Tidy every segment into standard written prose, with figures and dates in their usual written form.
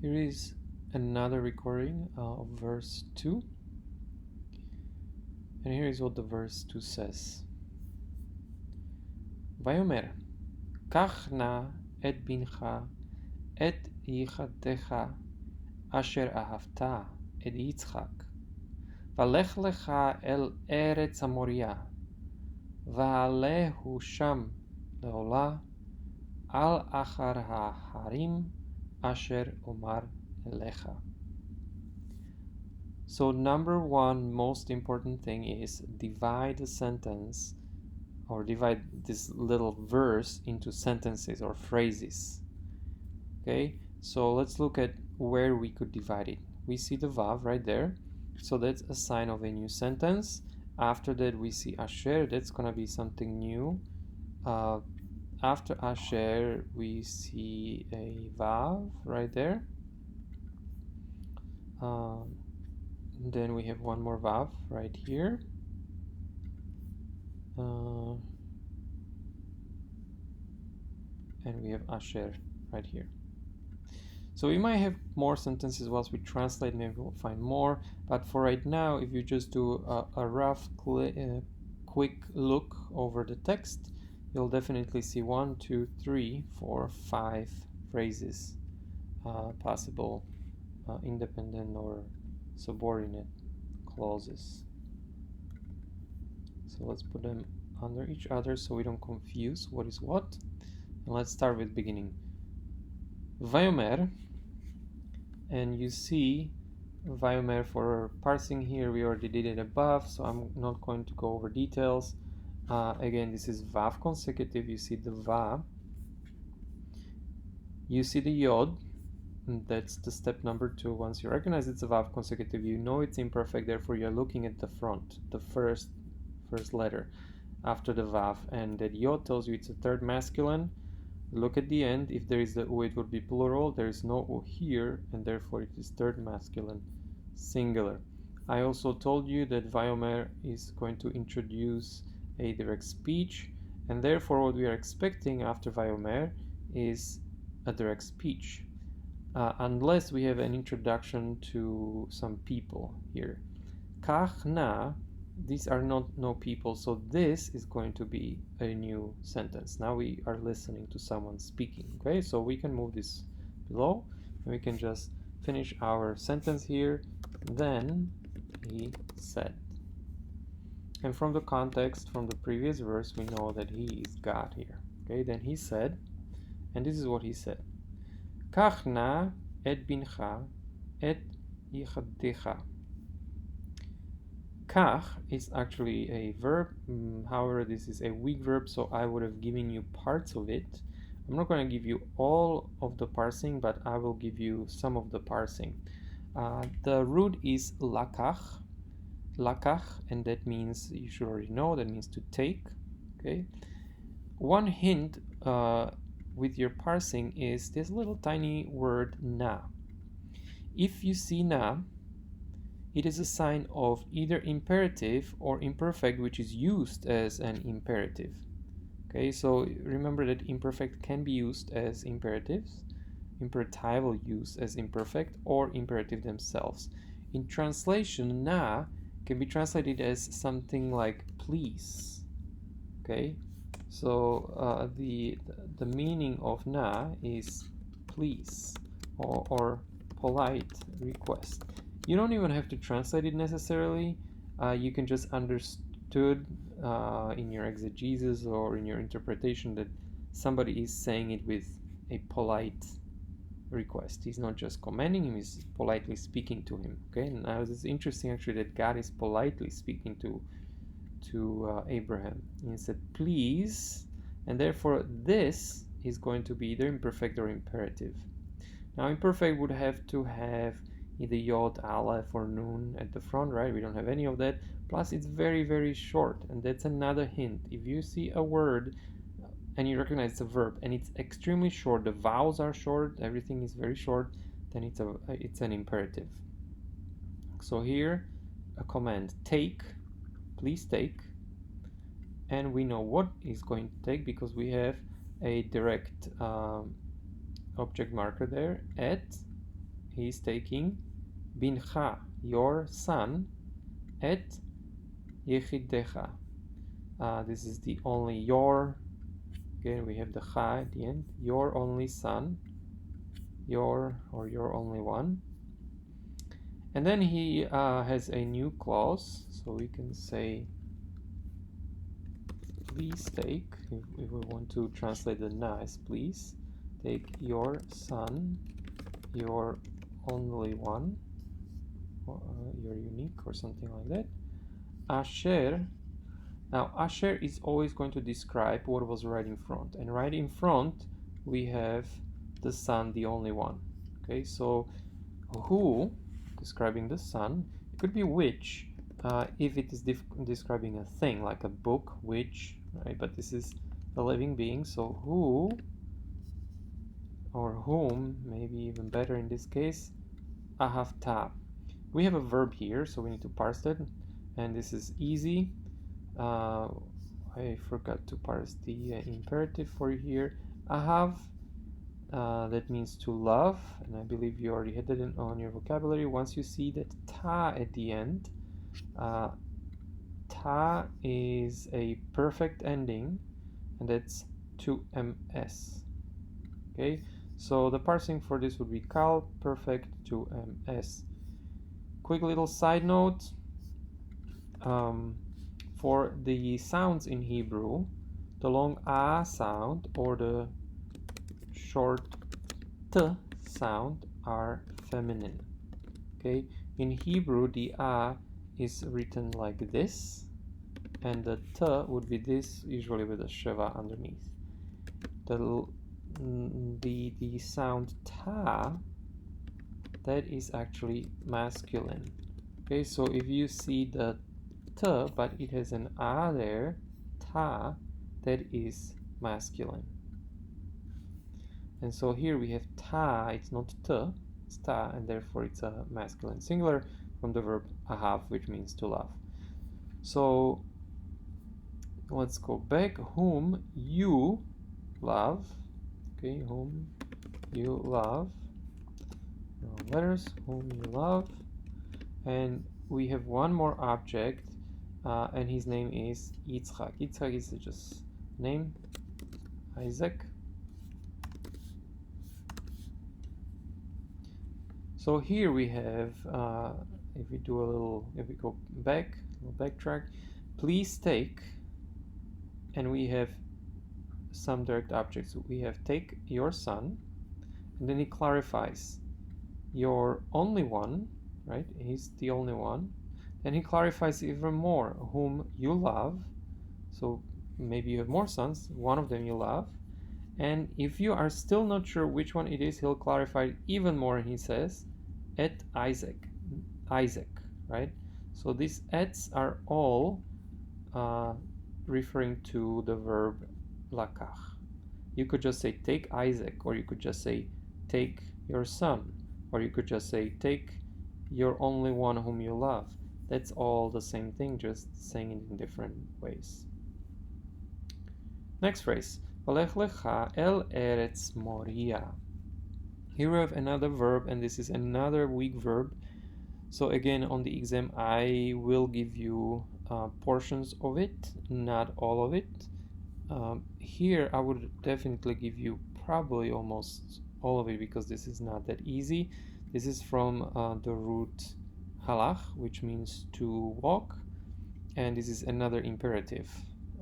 Here is another recording of verse 2. And here is what the verse 2 says. Vayomer, קח נא את בנך, את יחדך, אשר אהבת, את יצחק, ולך לך אל ארץ המוריה, ועלהו שם לעולה, על אחר ההרים, אשר אומר אליך. So number one most important thing is divide the sentence or divide this little verse into sentences or phrases. Okay, so let's look at where we could divide it. We see the vav right there, so that's a sign of a new sentence. After that we see asher, that's gonna be something new. After asher we see a vav right there. Then we have one more vav right here. And we have asher right here. So we might have more sentences whilst we translate, maybe we'll find more, but for right now, if you just do a rough quick look over the text, you'll definitely see 1, 2, 3, 4, 5 phrases, possible independent or subordinate clauses. So let's put them under each other so we don't confuse what is what. And let's start with beginning. Vayomer, and you see Vayomer for parsing here, we already did it above, so I'm not going to go over details. Again, this is Vav consecutive, you see the Va, you see the Yod, and that's the step number 2. Once you recognize it's a Vav consecutive, you know it's imperfect, therefore you're looking at the front, the first letter after the Vav, and that Yod tells you it's a third masculine. Look at the end, if there is the U, it would be plural, there is no U here, and therefore it is third masculine, singular. I also told you that Vayomer is going to introduce a direct speech, and therefore what we are expecting after Vayomer is a direct speech, unless we have an introduction to some people here. Kach na, these are not no people, so this is going to be a new sentence. Now we are listening to someone speaking. Okay, so we can move this below and we can just finish our sentence here. Then he said, and from the context from the previous verse we know that he is God here. Okay, then he said, and this is what he said, Kach na et bincha et yichadecha. Kach is actually a verb, however this is a weak verb, so I would have given you parts of it. I'm not going to give you all of the parsing, but I will give you some of the parsing. The root is lakach, and that means, you should already know, that means to take. Okay. One hint with your parsing is this little tiny word na. If you see na, it is a sign of either imperative or imperfect, which is used as an imperative. Okay, so remember that imperfect can be used as imperatives, imperatival use as imperfect, or imperative themselves. In translation, na can be translated as something like please. Okay, so the meaning of na is please or polite request. You don't even have to translate it necessarily. You can just understood in your exegesis or in your interpretation that somebody is saying it with a polite request. He's not just commanding him, he's politely speaking to him. Okay, now it's interesting actually that God is politely speaking to Abraham. He said, please, and therefore this is going to be either imperfect or imperative. Now imperfect would have to have either yod, aleph, or nun at the front, right? We don't have any of that. Plus it's very, very short, and that's another hint. If you see a word and you recognize it's a verb and it's extremely short, the vowels are short, everything is very short, then it's an imperative. So here a command, take, please take, and we know what is going to take because we have a direct object marker there, et, he's taking bincha, your son, et yechidecha. This is the only your. Again, we have the cha at the end. Your only son, your only one. And then he has a new clause, so we can say, please take, if we want to translate the nice, please take your son, your only one, your unique or something like that. Asher. Now Asher is always going to describe what was right in front, and right in front we have the son, the only one. Okay, so who, describing the son, it could be which, if it is describing a thing like a book, which, right? But this is a living being, so who or whom, maybe even better in this case, ahavta. We have a verb here, so we need to parse it, and this is easy. I forgot to parse the imperative for you here. Ahav, that means to love, and I believe you already had it on your vocabulary. Once you see that ta at the end, ta is a perfect ending, and that's to ms. Okay, so the parsing for this would be kal perfect to ms. Quick little side note. For the sounds in Hebrew, the long a sound or the short t sound are feminine. Okay, in Hebrew the a is written like this, and the t would be this, usually with a sheva underneath. The sound ta, that is actually masculine. Okay, so if you see the t, but it has an a there, ta, that is masculine. And so here we have ta, it's not t, it's ta, and therefore it's a masculine singular from the verb ahav, which means to love. So let's go back. Whom you love. Okay, whom you love. Letters, whom you love. And we have one more object. And his name is Yitzchak. Yitzchak is just name, Isaac. So here we have, if we go back, we'll backtrack, please take, and we have some direct objects. We have take your son, and then he clarifies your only one, right? He's the only one. Then he clarifies even more, whom you love. So maybe you have more sons, one of them you love. And if you are still not sure which one it is, he'll clarify even more. He says, et Isaac, right? So these ets are all referring to the verb lakach. You could just say take Isaac, or you could just say take your son, or you could just say take your only one whom you love. That's all the same thing, just saying it in different ways. Next phrase. Valech lecha el eretz moria. Here we have another verb, and this is another weak verb. So again, on the exam, I will give you portions of it, not all of it. Here, I would definitely give you probably almost all of it, because this is not that easy. This is from the root halach, which means to walk, and this is another imperative,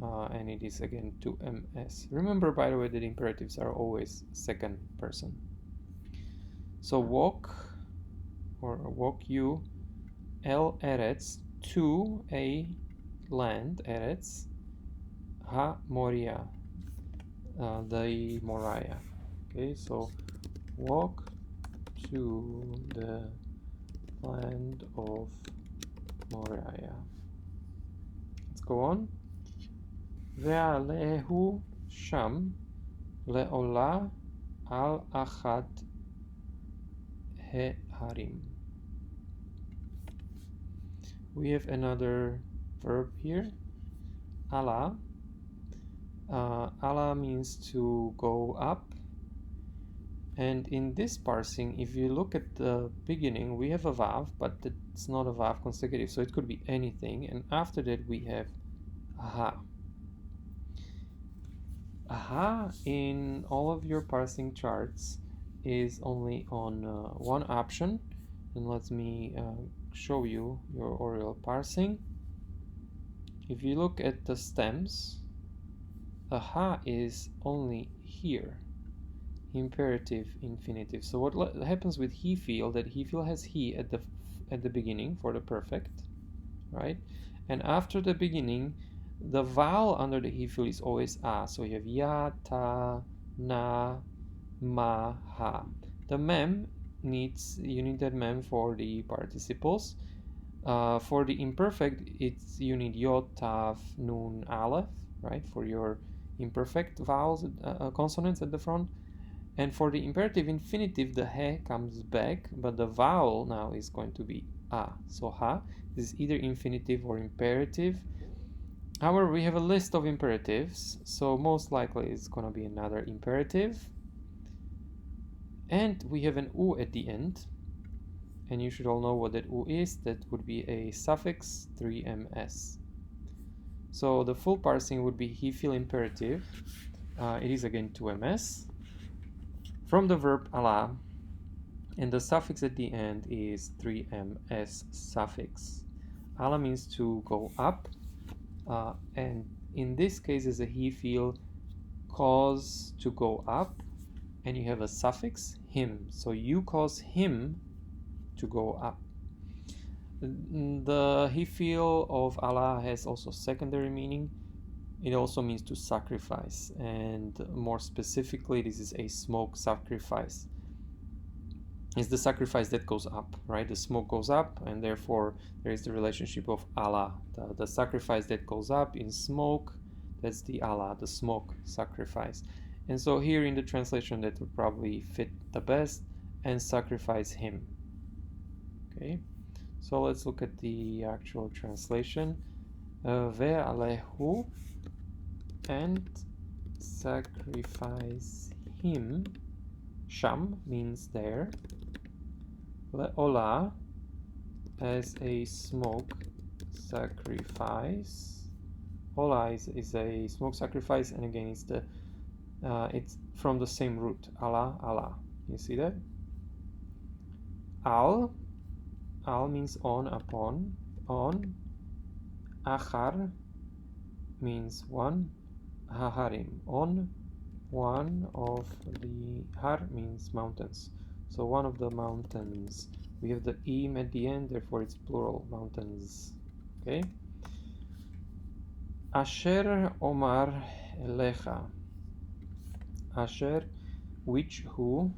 and it is again to ms. Remember, by the way, that imperatives are always second person. So walk, or walk you, el eretz, to a land, eretz, ha moria, the Moriah. Okay, so walk to the land of Moriah. Let's go on. Ve'alehu sham le'ola al achat heharim. We have another verb here, ala. Ala means to go up, And in this parsing, if you look at the beginning, we have a vav, but it's not a vav consecutive, so it could be anything. And after that, we have aha. Aha in all of your parsing charts is only on one option. And let me show you your Oriel parsing. If you look at the stems, aha is only here. Imperative, infinitive. So what happens with he feel, that he feel has he at the beginning for the perfect, right? And after the beginning, the vowel under the he feel is always a. So you have ya, ta, na, ma, ha. The mem you need that mem for the participles. For the imperfect, you need yod, tav, nun, aleph, right? For your imperfect vowels, consonants at the front. And for the imperative infinitive, the he comes back, but the vowel now is going to be a. So ha is either infinitive or imperative. However, we have a list of imperatives, so most likely it's going to be another imperative. And we have an u at the end, and you should all know what that u is. That would be a suffix 3ms. So the full parsing would be he feel imperative. It is again 2ms. From the verb ala, and the suffix at the end is 3ms suffix. Ala means to go up, and in this case is a he feel cause to go up, and you have a suffix him, so you cause him to go up. The he feel of ala has also secondary meaning. It also means to sacrifice, and more specifically, this is a smoke sacrifice. It's the sacrifice that goes up, right? The smoke goes up, and therefore there is the relationship of ala. The sacrifice that goes up in smoke, that's the ala, the smoke sacrifice. And so here in the translation, that would probably fit the best, and sacrifice him. Okay, so let's look at the actual translation. Ve'alehu, and sacrifice him. Sham means there. Le'olah, as a smoke sacrifice. Olah is a smoke sacrifice, and again it's from the same root. Allah, Allah. You see that? Al means on, upon, on. Achar means one. Haharim, on one of the, har means mountains, so one of the mountains. We have the im at the end, therefore it's plural, mountains. Okay. Asher omar elecha. Asher, which, who.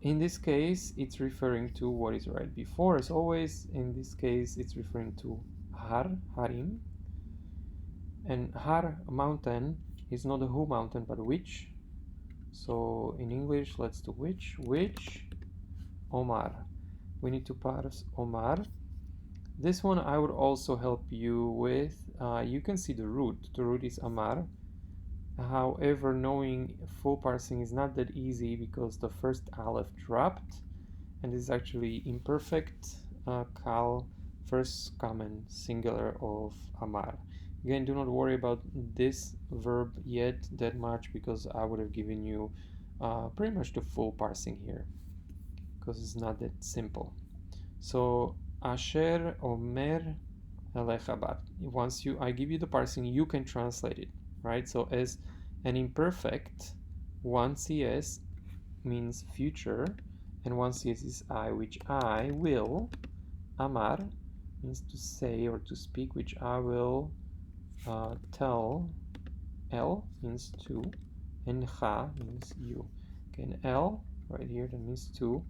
In this case, it's referring to what is right before. As always, in this case, it's referring to har, harim. And har, mountain, is not a who mountain, but which. So in English, let's do which. Omar. We need to parse Omar. This one I would also help you with. You can see the root. The root is Amar. However, knowing full parsing is not that easy because the first aleph dropped, and this is actually imperfect kal, first common singular of Amar. Again, do not worry about this verb yet that much, because I would have given you pretty much the full parsing here, because it's not that simple. So Asher Omer Elechabat. Once I give you the parsing, you can translate it, right? So as an imperfect, one CS means future, and one CS is I, which I will. Amar means to say or to speak, which I will tell. El means to, and cha means you. Okay, and El right here, that means to,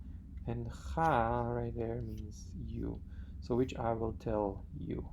and cha right there means you. So which I will tell you.